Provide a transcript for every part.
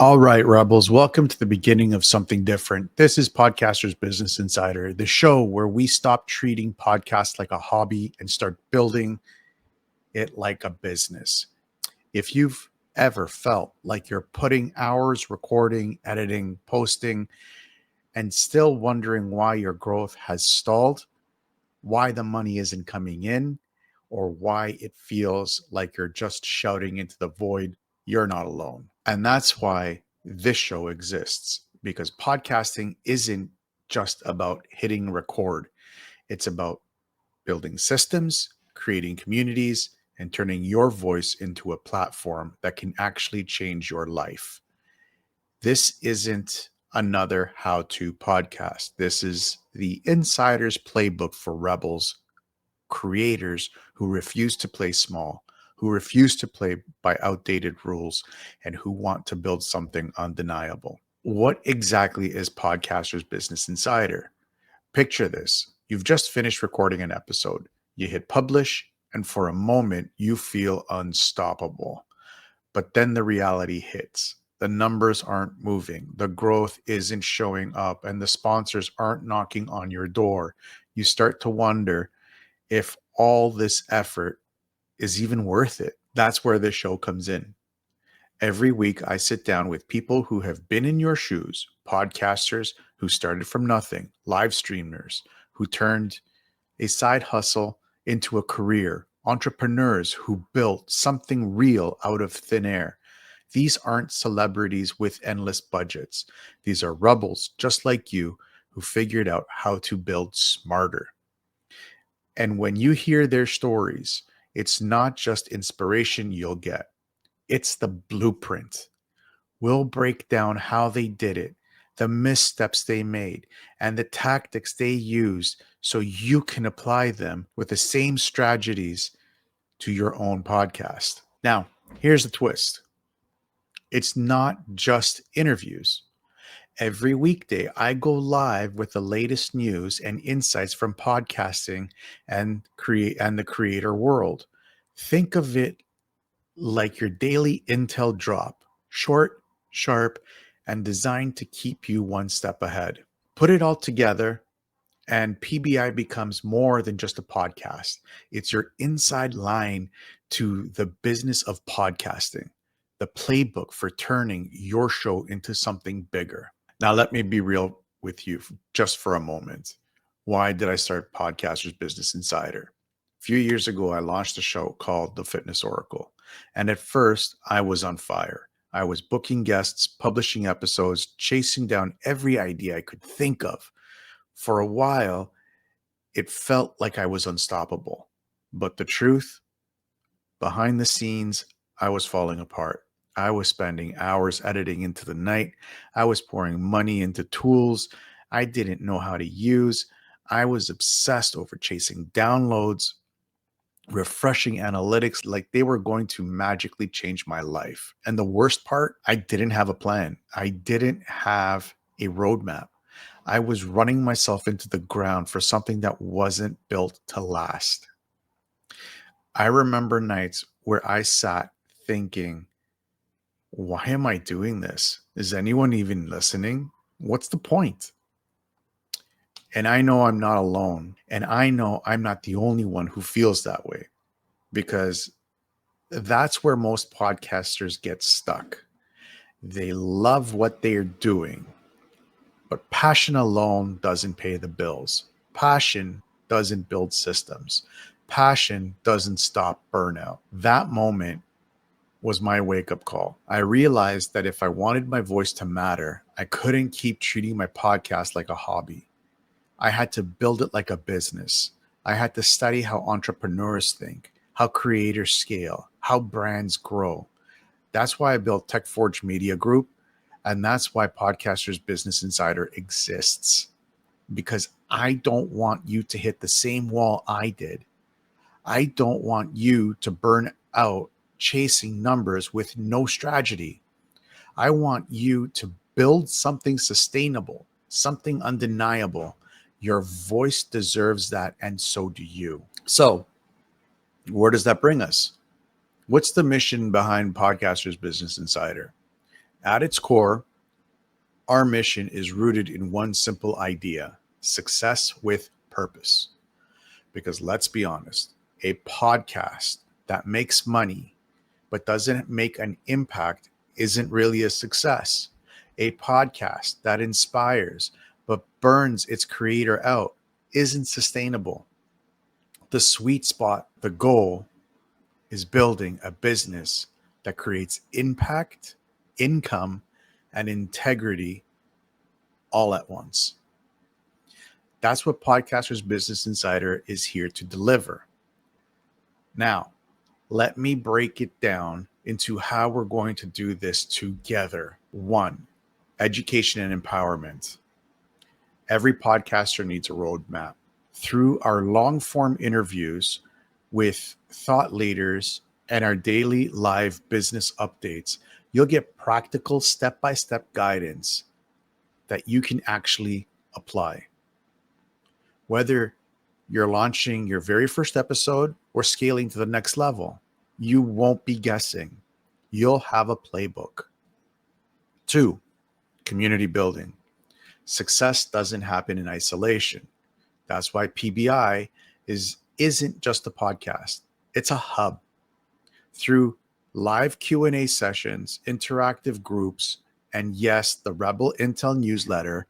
All right, Rebels, welcome to the beginning of something different. This is Podcasters Business Insider, the show where we stop treating podcasts like a hobby and start building it like a business. If you've ever felt like you're putting hours recording, editing, posting, and still wondering why your growth has stalled, why the money isn't coming in, or why it feels like you're just shouting into the void, you're not alone. And that's why this show exists, because podcasting isn't just about hitting record. It's about building systems, creating communities, and turning your voice into a platform that can actually change your life. This isn't another how-to podcast. This is the insider's playbook for rebels, creators who refuse to play small, who refuse to play by outdated rules, and who want to build something undeniable. What exactly is Podcasters Business Insider? Picture this. You've just finished recording an episode. You hit publish, and for a moment, you feel unstoppable. But then the reality hits. The numbers aren't moving. The growth isn't showing up, and the sponsors aren't knocking on your door. You start to wonder if all this effort is even worth it. That's where this show comes in. Every week, I sit down with people who have been in your shoes, podcasters who started from nothing, live streamers who turned a side hustle into a career, entrepreneurs who built something real out of thin air. These aren't celebrities with endless budgets. These are rebels just like you who figured out how to build smarter. And when you hear their stories, it's not just inspiration you'll get, it's the blueprint. We'll break down how they did it, the missteps they made, and the tactics they used so you can apply them with the same strategies to your own podcast. Now, here's the twist. It's not just interviews. Every weekday, I go live with the latest news and insights from podcasting and the creator world. Think of it like your daily intel drop, short, sharp, and designed to keep you one step ahead. Put it all together, and PBI becomes more than just a podcast. It's your inside line to the business of podcasting, the playbook for turning your show into something bigger. Now, let me be real with you just for a moment. Why did I start Podcasters Business Insider? A few years ago, I launched a show called The Fitness Oracle. And at first, I was on fire. I was booking guests, publishing episodes, chasing down every idea I could think of. For a while, it felt like I was unstoppable. But the truth, behind the scenes, I was falling apart. I was spending hours editing into the night. I was pouring money into tools I didn't know how to use. I was obsessed over chasing downloads, refreshing analytics like they were going to magically change my life. And the worst part, I didn't have a plan. I didn't have a roadmap. I was running myself into the ground for something that wasn't built to last. I remember nights where I sat thinking, why am I doing this? Is anyone even listening? What's the point? And I know I'm not alone. And I know I'm not the only one who feels that way, because that's where most podcasters get stuck. They love what they're doing, but passion alone doesn't pay the bills. Passion doesn't build systems. Passion doesn't stop burnout. That moment was my wake-up call. I realized that if I wanted my voice to matter, I couldn't keep treating my podcast like a hobby. I had to build it like a business. I had to study how entrepreneurs think, how creators scale, how brands grow. That's why I built TechForge Media Group, and that's why Podcasters Business Insider exists. Because I don't want you to hit the same wall I did. I don't want you to burn out chasing numbers with no strategy. I want you to build something sustainable, something undeniable. Your voice deserves that, and so do you. So, where does that bring us? What's the mission behind Podcasters Business Insider? At its core, our mission is rooted in one simple idea: success with purpose. Because let's be honest, a podcast that makes money but doesn't make an impact isn't really a success. A podcast that inspires but burns its creator out isn't sustainable. The sweet spot, the goal, is building a business that creates impact, income, and integrity all at once. That's what Podcasters Business Insider is here to deliver. Now, let me break it down into how we're going to do this together. 1, education and empowerment. Every podcaster needs a roadmap. Through our long form interviews with thought leaders and our daily live business updates, you'll get practical step by step guidance that you can actually apply. Whether you're launching your very first episode or scaling to the next level, you won't be guessing. You'll have a playbook. 2, community building. Success doesn't happen in isolation. That's why PBI isn't just a podcast. It's a hub. Through live Q&A sessions, interactive groups, and yes, the Rebel Intel newsletter,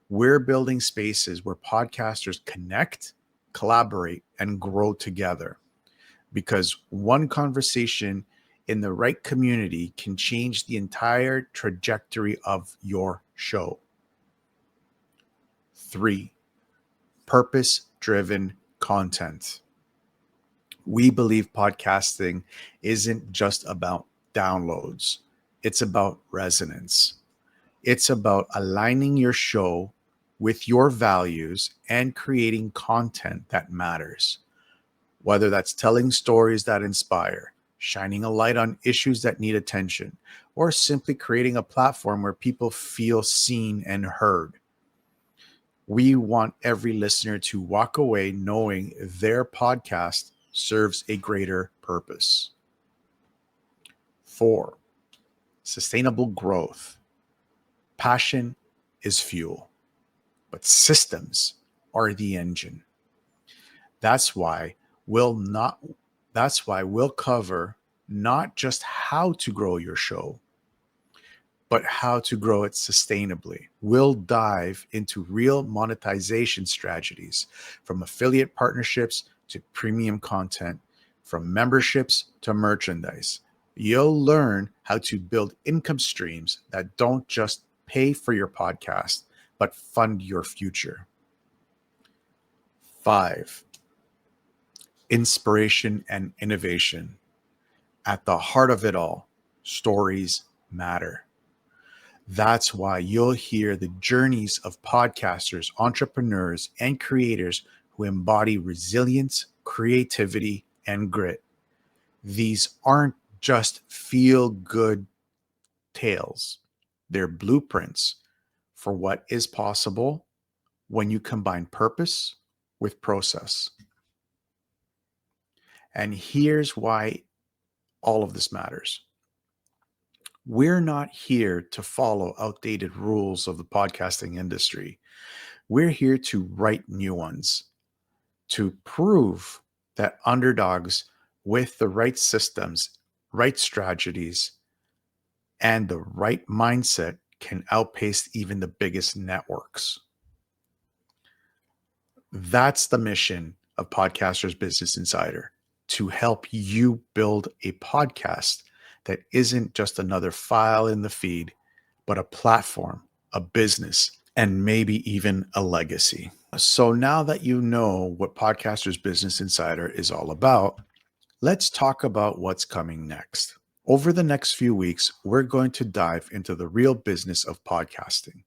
we're building spaces where podcasters connect, collaborate, and grow together. Because one conversation in the right community can change the entire trajectory of your show. 3, purpose-driven content. We believe podcasting isn't just about downloads. It's about resonance. It's about aligning your show with your values and creating content that matters. Whether that's telling stories that inspire, shining a light on issues that need attention, or simply creating a platform where people feel seen and heard. We want every listener to walk away knowing their podcast serves a greater purpose. 4, sustainable growth. Passion is fuel, but systems are the engine. That's why we'll cover not just how to grow your show, but how to grow it sustainably. We'll dive into real monetization strategies, from affiliate partnerships to premium content, from memberships to merchandise. You'll learn how to build income streams that don't just pay for your podcast, but fund your future. 5, inspiration and innovation. At the heart of it all, stories matter. That's why you'll hear the journeys of podcasters, entrepreneurs, and creators who embody resilience, creativity, and grit. These aren't just feel-good tales. They're blueprints for what is possible when you combine purpose with process. And here's why all of this matters. We're not here to follow outdated rules of the podcasting industry. We're here to write new ones, to prove that underdogs with the right systems, right strategies, and the right mindset can outpace even the biggest networks. That's the mission of Podcasters Business Insider, to help you build a podcast that isn't just another file in the feed, but a platform, a business, and maybe even a legacy. So now that you know what Podcasters Business Insider is all about, let's talk about what's coming next. Over the next few weeks, we're going to dive into the real business of podcasting,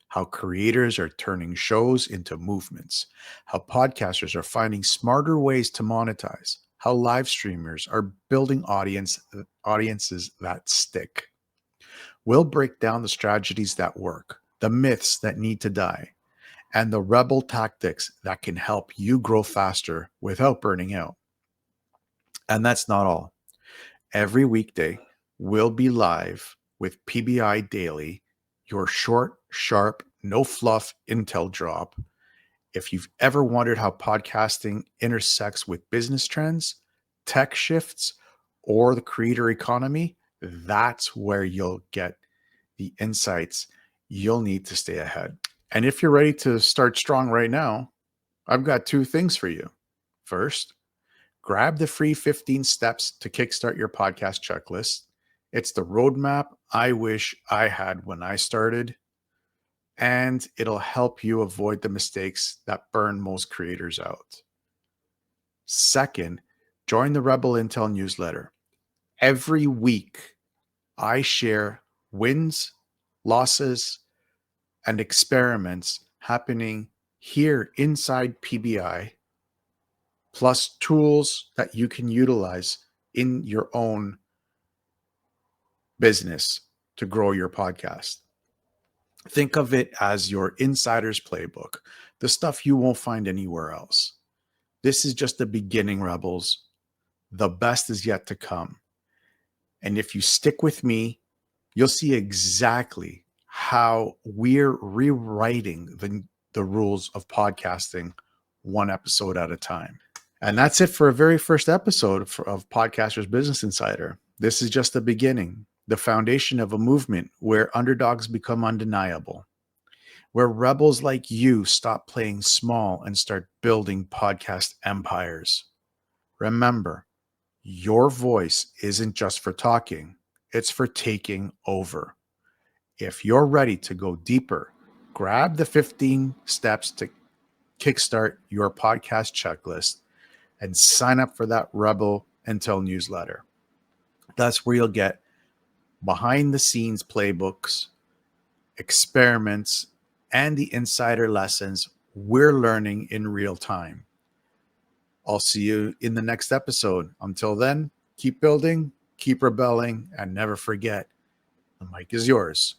how creators are turning shows into movements, how podcasters are finding smarter ways to monetize, how live streamers are building audiences that stick. We'll break down the strategies that work, the myths that need to die, and the rebel tactics that can help you grow faster without burning out. And that's not all. Every weekday, we'll be live with PBI Daily, your short, sharp, no fluff intel drop. If you've ever wondered how podcasting intersects with business trends, tech shifts, or the creator economy, that's where you'll get the insights you'll need to stay ahead. And if you're ready to start strong right now, I've got two things for you. First, grab the free 15 steps to kickstart your podcast checklist. It's the roadmap I wish I had when I started, and it'll help you avoid the mistakes that burn most creators out. Second, join the Rebel Intel newsletter. Every week, I share wins, losses, and experiments happening here inside PBI, plus tools that you can utilize in your own business to grow your podcast. Think of it as your insider's playbook, the stuff you won't find anywhere else. This is just the beginning, Rebels. The best is yet to come. And if you stick with me, you'll see exactly how we're rewriting the rules of podcasting one episode at a time. And that's it for a very first episode of Podcasters Business Insider. This is just the beginning, the foundation of a movement where underdogs become undeniable, where rebels like you stop playing small and start building podcast empires. Remember, your voice isn't just for talking, it's for taking over. If you're ready to go deeper, grab the 15 steps to kickstart your podcast checklist and sign up for that Rebel Intel newsletter. That's where you'll get behind the scenes playbooks, experiments, and the insider lessons we're learning in real time. I'll see you in the next episode. Until then, keep building, keep rebelling, and never forget, the mic is yours.